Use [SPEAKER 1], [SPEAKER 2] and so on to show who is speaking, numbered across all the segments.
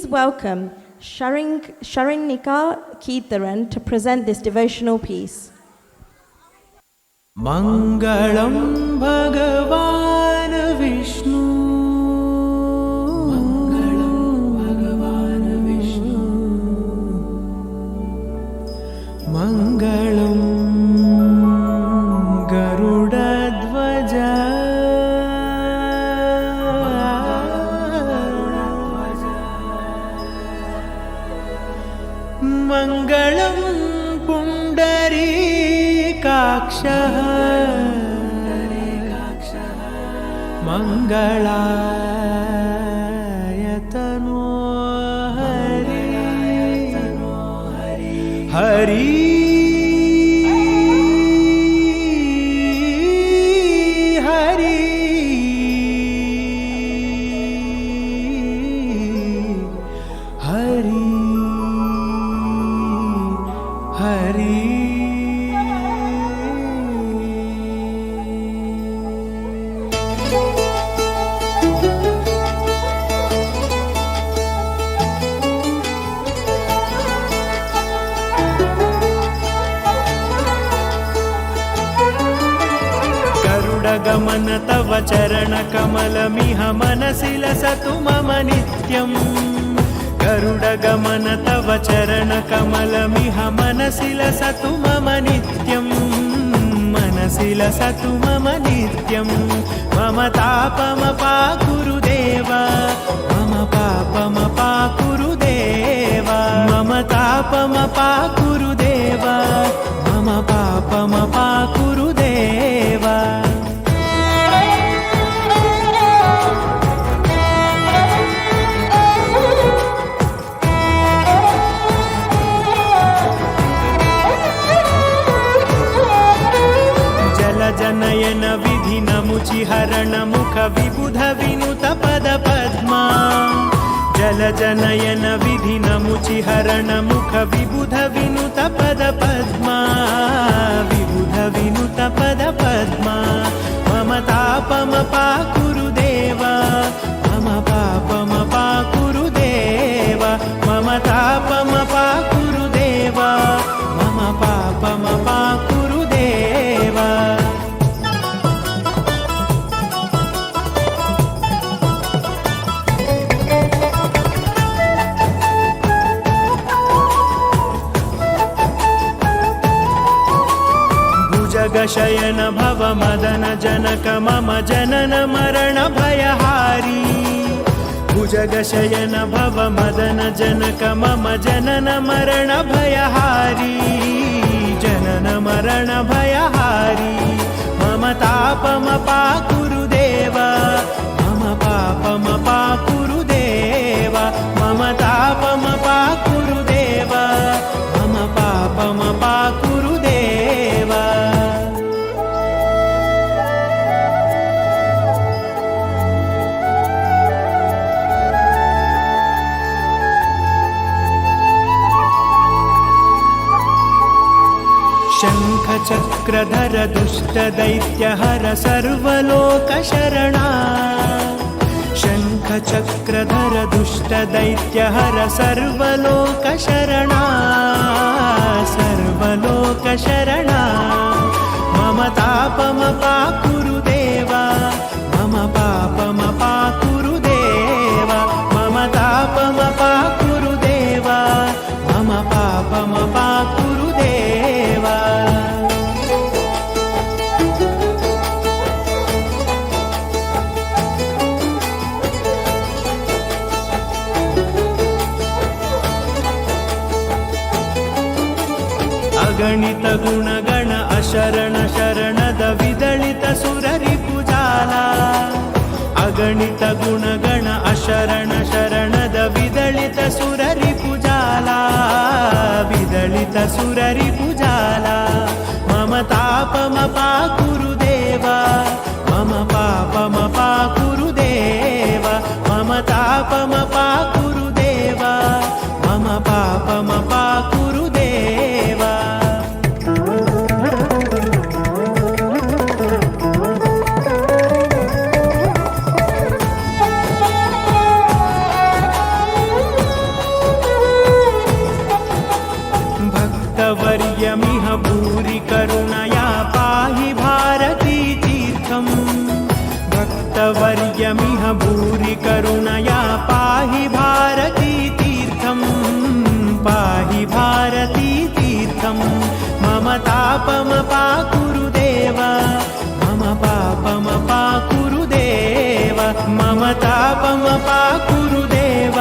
[SPEAKER 1] Please welcome Sharinika Keetharan to present this devotional piece.
[SPEAKER 2] Mangalam Bhagavan Vishnu, Mangalam Bhagavan Vishnu, Mangalam Garudadvaja, Mangalam Pundarikakshaha, Mangalayatano Hari, Hari Hari Hari Hari. गमन तव चरण कमलमिह मनसि लसतु मम नित्यं गरुड गमन तव चरण कमलमिह मनसि लसतु मम नित्यं मनसि लसतु मम नित्यं मम तापमपाकुरु देव मम पापमपाकुरु देव मम तापमपाकुरु देव मम पापमपाकुरु देव. जनयन विधि नमुचि हरण मुख विबुध विनुत पद पद्मा जल जनयन विधि नमुचि हरण मुख विबुध विनुत पद पद्मा विबुध विनुत पद पद्मा मम तापमपाकुरु देव मम पापमपाकुरु देव मम तापमपाकुरु देव मम पापमपाकुरु देव. शयन भव मदन जनक मम जनन मरण भयहारी भुजग शयन भव मदन जनक मम जनन मरण भयहारी जनन मरण भयहारी मम तापमपाकुरु देव मम पापमपाकुरु देव मम तापमपाकुरु देव मम पापमपाकुरु देव. शङ्खचक्रधर दुष्टदैत्यहर सर्वलोकशरणा शङ्खचक्रधर दुष्टदैत्यहर सर्वलोकशरणा सर्वलोकशरणा मम तापमपाकुरु देव मम पापमपाकुरु देव मम तापमपाकुरु देव मम पापमपाकुरु देव. अगणित गुणगण अशरण शरणद विदलित सुररिपुजाला अगणित गुणगण अशरण शरणद विदलित सुररिपुजाला विदलित सुररिपुजाला मम तापमपाकुरु देव मम पापमपाकुरु देव मम तापमपाकुरु देव मम पापमपाकुरु देव. भक्तवर्यमिह भूरि करुणया पाहि भारती तीर्थम् भक्तवर्यमिह भूरि करुणया पाहि भारती तीर्थम् पाहि भारती तीर्थम् मम तापमपाकुरु देव मम पापमपाकुरु देव मम तापमपाकुरु देव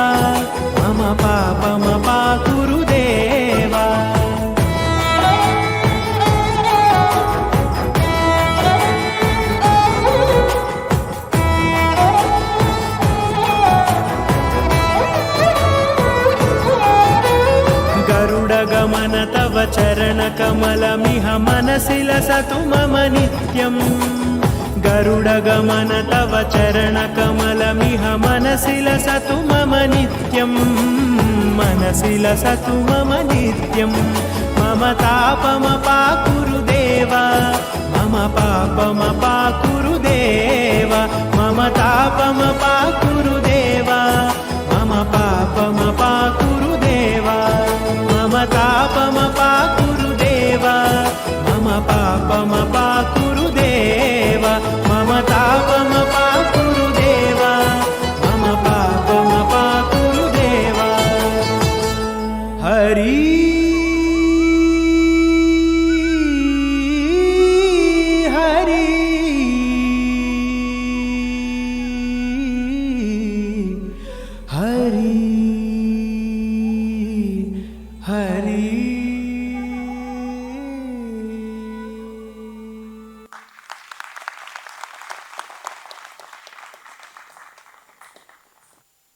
[SPEAKER 2] मम पापमपाकुरु देव गरुडगमन तव चरणकमलमिह मनसि लसतु मम नित्यम् गरुडगमन तव चरणकमलमिह मनसि लसतु मम नित्यम् मनसि लसतु मम नित्यम् मम तापमपाकुरु देव मम पापमपाकुरु देव मम तापमपाकुरु देव मम पापमपाकुरु देव मम तापमपाकुरु देव मम पापमपाकुरु देव मम तापमपाकुरु देव मम पापमपाकुरु देव हरि हरि हरि हरि